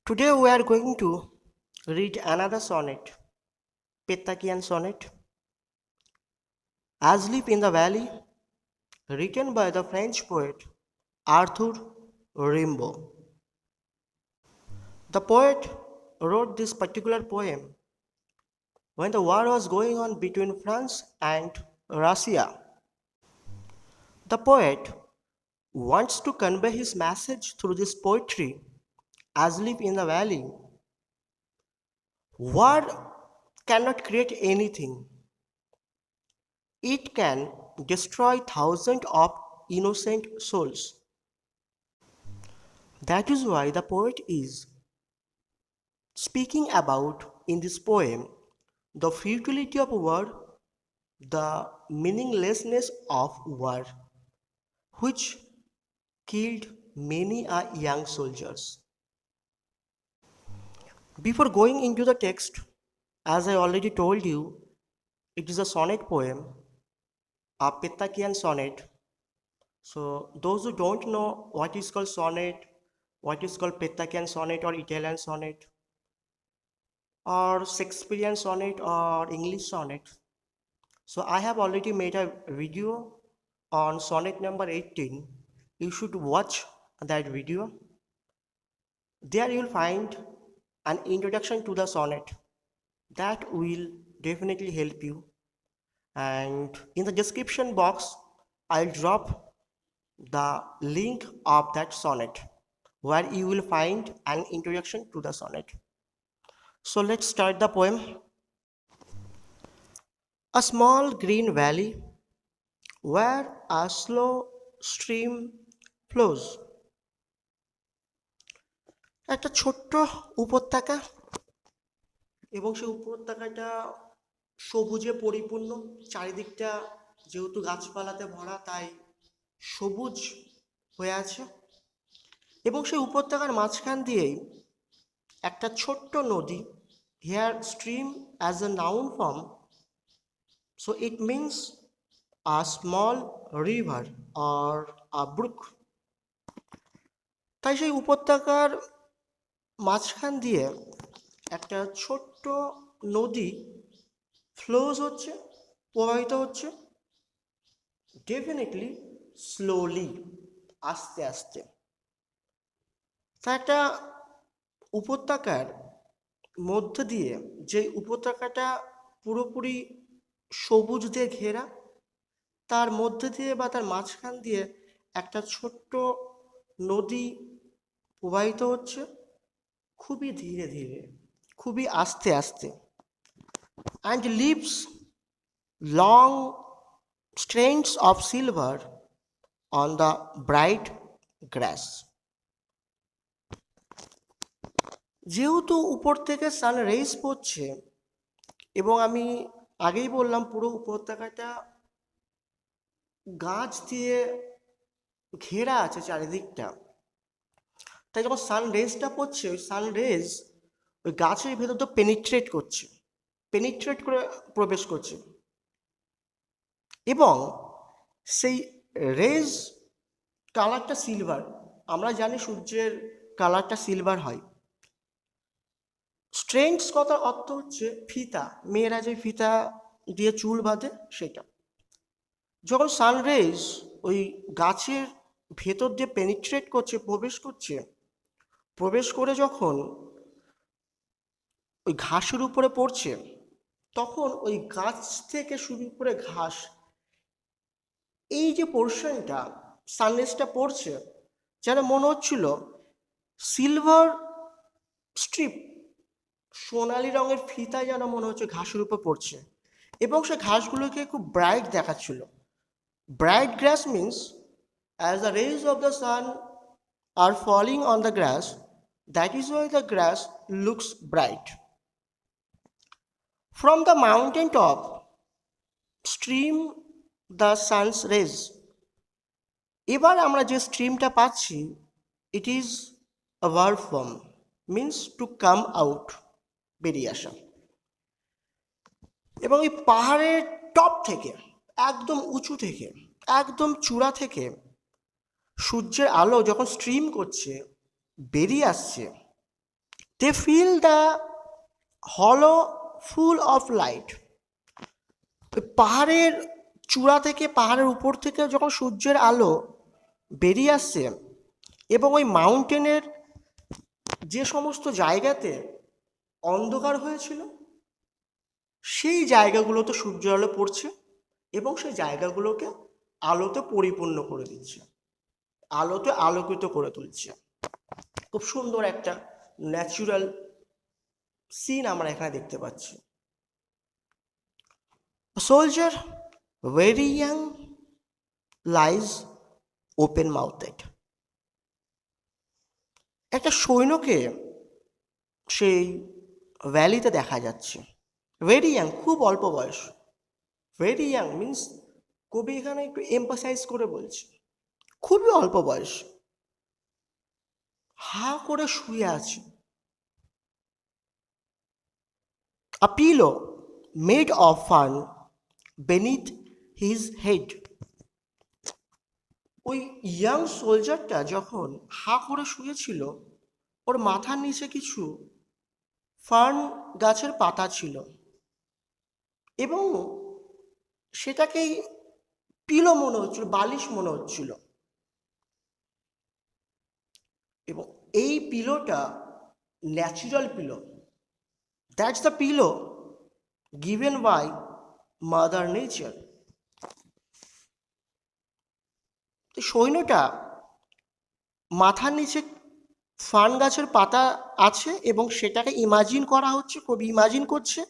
Today we are going to read another sonnet, Petakian sonnet, Asleep in the Valley, written by the French poet Arthur Rimbaud. The poet wrote this particular poem when the war was going on between France and Russia. The poet wants to convey his message through this poetry, Asleep in the Valley. War cannot create anything. It can destroy thousands of innocent souls. That is why the poet is speaking about in this poem the futility of war, the meaninglessness of war, which killed many young soldiers. Before going into the text, as I already told you, it is a sonnet poem, a Petakian sonnet. So those who don't know what is called sonnet, what is called Petakian sonnet or Italian sonnet or Shakespearean sonnet or English sonnet. So I have already made a video on sonnet number 18. You should watch that video. There you will find an introduction to the sonnet that will definitely help you. And in the description box, I'll drop the link of that sonnet where you will find an introduction to the sonnet. So let's start the poem. A small green valley where a slow stream flows. একটা ছোট্ট উপত্যকা এবং সেই উপত্যকাটা সবুজে পরিপূর্ণ, চারিদিকটা যেহেতু গাছপালাতে ভরা তাই সবুজ হয়ে আছে এবং সেই উপত্যকার মাঝখান দিয়েই একটা ছোট্ট নদী, here stream as a noun form, so it means a small river or a brook. তাই সেই উপত্যকার মাঝখান দিয়ে একটা ছোট্ট নদী ফ্লোজ হচ্ছে, প্রবাহিত হচ্ছে, ডেফিনেটলি স্লোলি, আস্তে আস্তে। তা একটা উপত্যকার মধ্য দিয়ে, যে উপত্যকাটা পুরোপুরি সবুজ দিয়ে ঘেরা, তার মধ্যে দিয়ে বা তার মাঝখান দিয়ে একটা ছোট্ট নদী প্রবাহিত হচ্ছে খুবই ধীরে ধীরে, খুবই আস্তে আস্তে, and leaves long strands of silver on the bright grass. যেহেতু উপর থেকে সান রেইজ পড়ছে এবং আমি আগেই বললাম পুরো উপত্যকাটা গাছ দিয়ে ঘেরা আছে চারিদিকটা, তাই যখন সান রেজটা পড়ছে ওই সান রেজ ওই গাছের ভেতর তো পেনিট্রেট করে প্রবেশ করছে এবং সেই রেজ কালারটা সিলভার। আমরা জানি সূর্যের কালারটা সিলভার হয়। স্ট্রেন্ডস কথার অর্থ হচ্ছে ফিতা, মেয়েরা যে ফিতা দিয়ে চুল বাঁধে সেটা। যখন সানরেজ ওই গাছের ভেতর দিয়ে পেনিট্রেট করছে, প্রবেশ করে যখন ওই ঘাসের উপরে পড়ছে, তখন ওই গাছ থেকে শুরু করে ঘাস, এই যে পোর্শনটা সানরেজটা পড়ছে, যেন মনে হচ্ছিল সিলভার স্ট্রিপ, সোনালি রঙের ফিতা যেন মনে হচ্ছে ঘাসের উপর পড়ছে এবং সে ঘাসগুলোকে খুব ব্রাইট দেখাচ্ছিল। Bright glass means as the rays of the sun are falling on the grass, that is why the grass looks bright. From the mountain top stream the sun's rays. এবার আমরা যে স্ট্রিমটা পাচ্ছি, it is a verb form, means to come out, বেরিয়ে আসা। এবং এই পাহাড়ের টপ থেকে, একদম উঁচু থেকে, একদম চূড়া থেকে সূর্যের আলো যখন স্ট্রিম করছে, বেরিয়ে আসছে, They feel the hollow full of light. পাহাড়ের চূড়া থেকে, পাহাড়ের উপর থেকে যখন সূর্যের আলো বেরিয়ে আসছে এবং ওই মাউন্টেনের যে সমস্ত জায়গাতে অন্ধকার হয়েছিল সেই জায়গাগুলোতে সূর্যের আলো পড়ছে এবং সেই জায়গাগুলোকে আলোতে পরিপূর্ণ করে দিচ্ছে, আলোতে আলোকিত করে তুলছে। খুব সুন্দর একটা ন্যাচুরাল সিন আমরা এখানে দেখতে পাচ্ছি। Soldier very young lies open mouthed. একটা সৈন্যকে সেই ভ্যালিতে দেখা যাচ্ছে, ভেরি ইয়াং, খুব অল্প বয়স। ভেরি ইয়াং মিন্স কবি এখানে একটু এমফাসাইজ করে বলছে খুবই অল্প বয়স, হা করে শুয়ে আছে। A pillow made of fun beneath his head. ওই ইয়াং সোলজারটা যখন হা করে শুয়েছিল, ওর মাথার নিচে কিছু ফার্ন গাছের পাতা ছিল এবং সেটাকেই পিলো মনে হচ্ছিল, বালিশ মনে হচ্ছিল। এবং এই পিলোটা natural pillow, that's the pillow given by mother nature. সৈন্যটা মাথার নিচে ফার্ন গাছের পাতা আছে এবং সেটাকে ইমাজিন করা হচ্ছে, কবি ইমাজিন করছে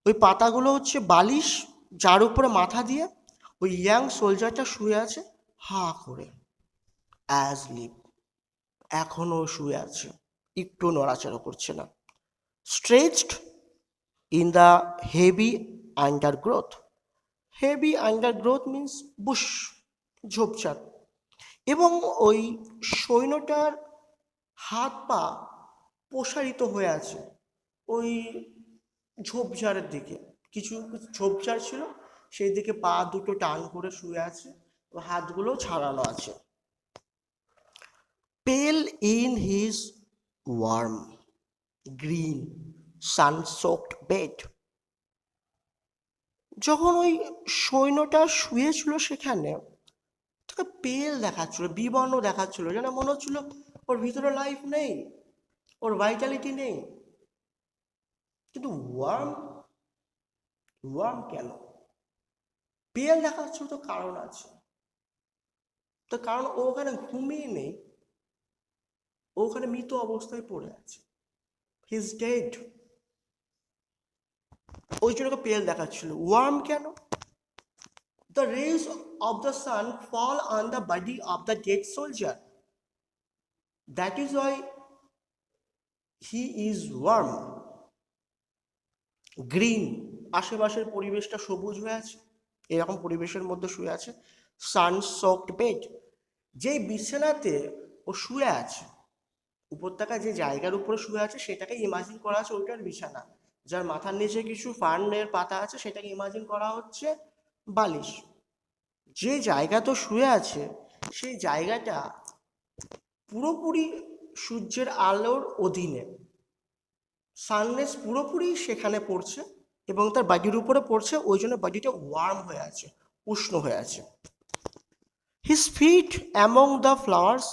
ওই পাতাগুলো হচ্ছে বালিশ, যার উপরে মাথা দিয়ে ওই ইয়াং সোলজারটা শুয়ে আছে হা করে, অ্যাজ লিভ, এখনো শুয়ে আছে, একটু নড়াচড়া করছে না। Stretched in the heavy undergrowth. Heavy undergrowth means bush, ঝোপঝাড়। এবং ওই সৈন্যটার হাত পা প্রসারিত হয়ে আছে ওই ঝোপঝাড়ের দিকে, কিছু ঝোপঝাড় ছিল সেই দিকে পা দুটো টান করে শুয়ে আছে, হাতগুলো ছাড়ানো আছে। Pale in his warm green sun soaked bed. যখন ওই সৈন্যটা শুয়েছিল সেখানে, তাকে পেল দেখাচ্ছিল, বিবর্ণ দেখাচ্ছিল, যেন মনে হচ্ছিল ওর ভিতরে লাইফ নেই, ওর ভাইটালিটি নেই। কিন্তু ওয়ার্ম, ওয়ার্ম কেন পেল দেখাচ্ছিল? তো কারণ আছে, তো কারণ ও ওখানে ঘুমিয়ে নেই, ও ওখানে মৃত অবস্থায় পড়ে আছে, হি ইজ ডেড। ওই জন্য ওকে পেল দেখাচ্ছিল। ওয়ার্ম কেন? The rays of the sun fall on the body of the dead soldier. That is why he is warm. Green, আশেপাশের পরিবেশটা সবুজ হয়ে আছে, এরকম পরিবেশের মধ্যে শুয়ে আছে। সান সোকড বেড, যেই বিছানাতে ও শুয়ে আছে, উপত্যকা যে জায়গার উপরে শুয়ে আছে সেটাকে ইমাজিন করা আছে ওইটার বিছানা, যার মাথার নিচে কিছু ফার্নের পাতা আছে সেটাকে ইমাজিন করা হচ্ছে বালিশ। যে জায়গা তো শুয়ে আছে সেই জায়গাটা পুরোপুরি সূর্যের আলোর অধীনে, সানরেজ পুরোপুরি সেখানে পড়ছে এবং তার বডির উপরে পড়ছে, ওই জন্য বডিটা ওয়ার্ম হয়ে আছে, উষ্ণ হয়ে আছে। His feet among the flowers,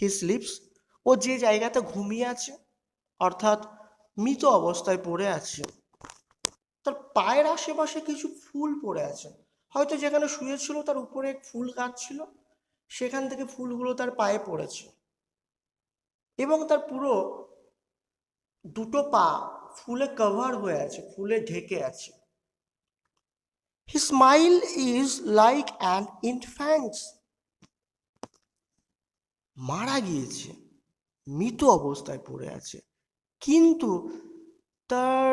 his lips, ও যে জায়গাতে ঘুমিয়ে আছে অর্থাৎ মৃত অবস্থায় পড়ে আছে, তার পায়ের আশেপাশে কিছু ফুল পড়ে আছে। হয়তো যেখানে শুয়েছিল তার উপরে এক ফুল গাছ ছিল, সেখান থেকে ফুলগুলো তার পায়ে পড়েছে এবং তার পুরো দুটো পা ফুলে কভার হয়ে আছে, ফুলে ঢেকে আছে। His smile is like an infant's. মারা গিয়েছে, মৃত অবস্থায় পড়ে আছে, কিন্তু তার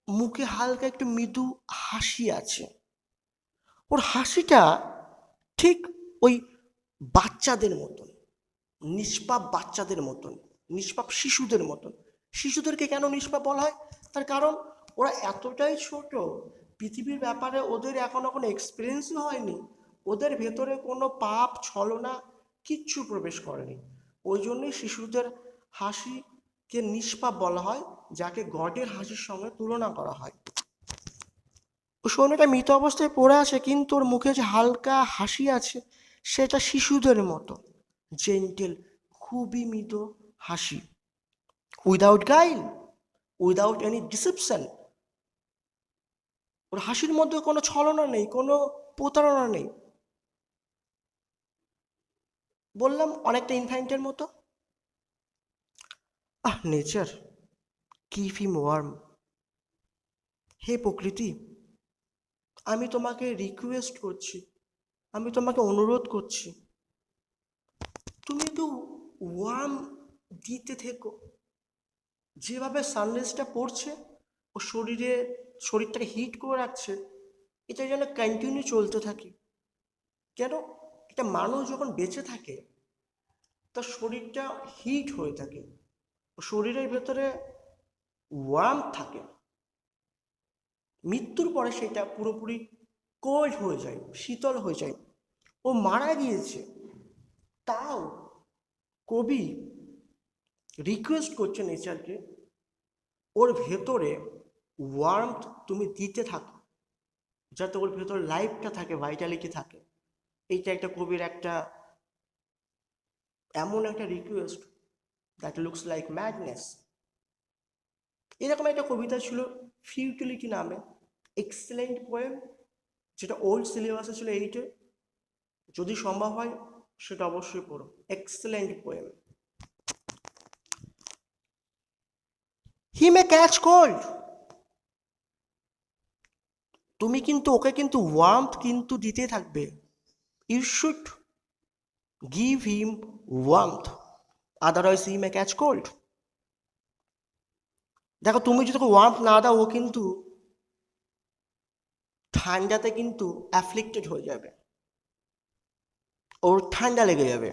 মুখে হালকা একটু মৃদু হাসি আছে। ওর হাসিটা ঠিক ওই বাচ্চাদের মতন, নিষ্পাপ বাচ্চাদের মতন, নিষ্পাপ শিশুদের মতন। শিশুদেরকে কেন নিষ্পাপ বলা হয়? তার কারণ ওরা এতটাই ছোট, পৃথিবীর ব্যাপারে ওদের এখনো কোনো এক্সপিরিয়েন্সই হয়নি, ওদের ভেতরে কোনো পাপ ছলনা কিচ্ছু প্রবেশ করেনি। ওই জন্যই শিশুদের হাসি কে নিষ্পাপ বলা হয়, যাকে গডের হাসির সঙ্গে তুলনা করা হয়। ও সৈন্যটা মৃত অবস্থায় পড়ে আছে, কিন্তু ওর মুখে যে হালকা হাসি আছে সেটা শিশুদের মতো, জেন্টেল, খুবই মৃদু হাসি, উইদাউট গাইল, উইদাউট এনি ডিসেপশন। ওর হাসির মধ্যে কোনো ছলনা নেই, কোনো প্রতারণা নেই। বললাম অনেকটা ইনফ্যান্টের মতো। Nature, keep him warm. হে প্রকৃতি, আমি তোমাকে রিকোয়েস্ট করছি, আমি তোমাকে অনুরোধ করছি, তুমি একটু ওয়ার্ম দিতে থেকো। যেভাবে সানরাইজটা পড়ছে ও শরীরটাকে হিট করে রাখছে, এটা যেন কন্টিনিউ চলতে থাকে। কেন? একটা মানুষ যখন বেঁচে থাকে তার শরীরটা হিট হয়ে থাকে, শরীরের ভেতরে ওয়ার্ম থাকে। মৃত্যুর পরে সেটা পুরোপুরি কোল্ড হয়ে যায়, শীতল হয়ে যায়। ও মারা গিয়েছে, তাও কবি রিকোয়েস্ট করছে নেচারকে, ওর ভেতরে ওয়ার্মথ তুমি দিতে থাকো, যাতে ওর ভেতরে লাইফটা থাকে, ভাইটালিটি থাকে। এইটা একটা কবির একটা এমন একটা request that looks like madness. এরকম একটা কবিতা ছিল ফিউটিলিটি নামে, এক্সেলেন্ট পোয়েম, যেটা ওল্ড সিলেবাসে ছিল 8-এ। যদি সম্ভব হয় সেটা অবশ্যই পড়ো, excellent poem. He may catch cold. তুমি কিন্তু ওকে কিন্তু ওয়ার্মথ কিন্তু দিতে থাকবে। You should give him warmth, otherwise he may catch cold. দেখো, তুমি যদি ওকে ওয়ার্মথ না দাও, ও কিন্তু ঠান্ডাতে কিন্তু অ্যাফ্লিক্টেড হয়ে যাবে, ওর ঠান্ডা লেগে যাবে।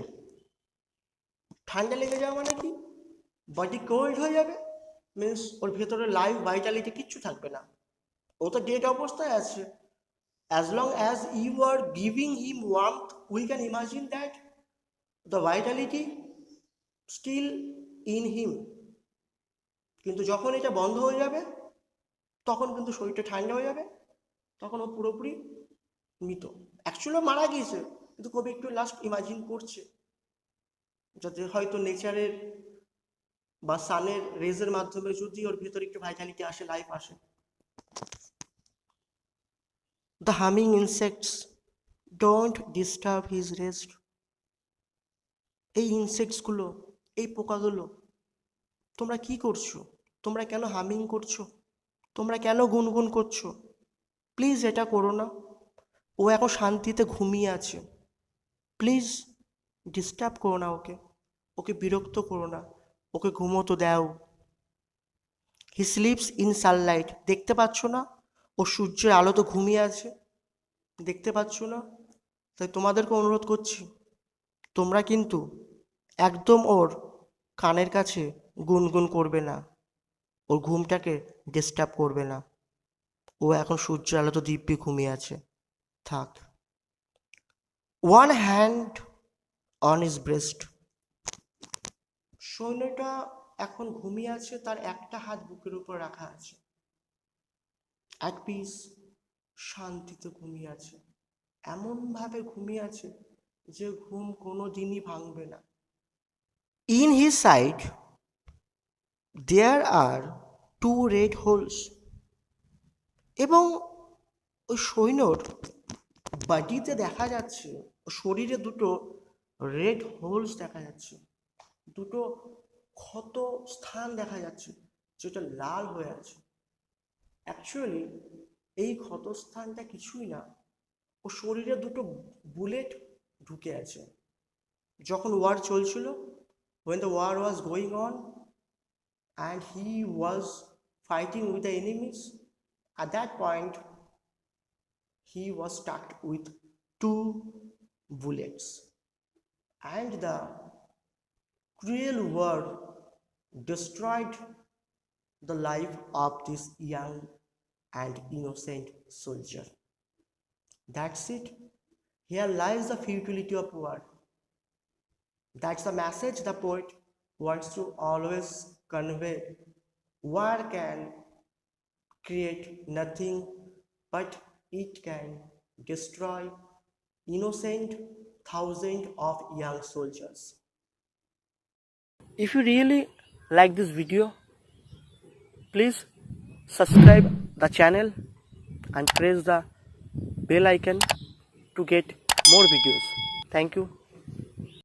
ঠান্ডা লেগে যাওয়া মানে কি? বডি কোল্ড হয়ে যাবে, মিনস ওর ভেতরে লাইফ ভাইটালিটি কিচ্ছু থাকবে না, ও তো ডেড অবস্থায় আছে। As long as you are giving him warmth, we can imagine that the vitality still in him. কিন্তু যখন এটা বন্ধ হয়ে যাবে, তখন কিন্তু শরীরটা ঠান্ডা হয়ে যাবে, তখন ও পুরোপুরি মৃত। অ্যাকচুয়ালি মারা গিয়েছে, কিন্তু কবি একটু লাস্ট ইমাজিন করছে, যাতে হয়তো নেচারের বা সানের রেজের মাধ্যমে যদি ওর ভেতরে একটু ভাইটালিটি আসে, লাইফ আসে। The humming insects don't disturb his rest. এই ইনসেক্টসগুলো, এই পোকাগুলো, তোমরা কি করছো? তোমরা কেন হামিং করছো? তোমরা কেন গুনগুন করছো? প্লিজ এটা করো না। ও এখন শান্তিতে ঘুমিয়ে আছে, প্লিজ ডিস্টার্ব করো না ওকে, ওকে বিরক্ত করো না, ওকে ঘুমোতে দাও। হি স্লিপস ইন সানলাইট। দেখতে পাচ্ছ না ও সূর্যের আলো তো ঘুমিয়ে আছে? দেখতে পাচ্ছ না? তাই তোমাদেরকে অনুরোধ করছি, তোমরা কিন্তু একদম ওর কানের কাছে গুনগুন করবে না, ওর ঘুমটাকে ডিস্টার্ব করবে না। ও এখন সূর্যের আলো তো দিব্যি ঘুমিয়ে আছে, থাক। One hand on his breast. সৈন্যটা এখন ঘুমিয়ে আছে, তার একটা হাত বুকের উপর রাখা আছে, অ্যাট পিস, শান্তিতে ঘুমিয়ে আছে। এমনভাবে ঘুমিয়ে আছে যে ঘুম কোনো দিনই ভাঙবে না। In his side there are 2 red holes। এবং ওই সৈন্যর বডিতে দেখা যাচ্ছে, শরীরে 2টো রেড হোলস দেখা যাচ্ছে, 2টো ক্ষত স্থান দেখা যাচ্ছে, যেটা লাল হয়ে আছে। অ্যাকচুয়ালি এই ক্ষতস্থানটা কিছুই না, ও শরীরে 2টো বুলেট ঢুকে আছে। যখন ওয়ার চলছিল, when the war was going on and he was fighting with the enemies, at that point he was stuck with 2 bullets, and the cruel war destroyed the life of this young and innocent soldier. That's it. Here lies the futility of war. That's the message the poet wants to always convey war can create nothing, but it can destroy innocent thousands of young soldiers. If you really like this video, please subscribe the channel and press the bell icon to get more videos. Thank you.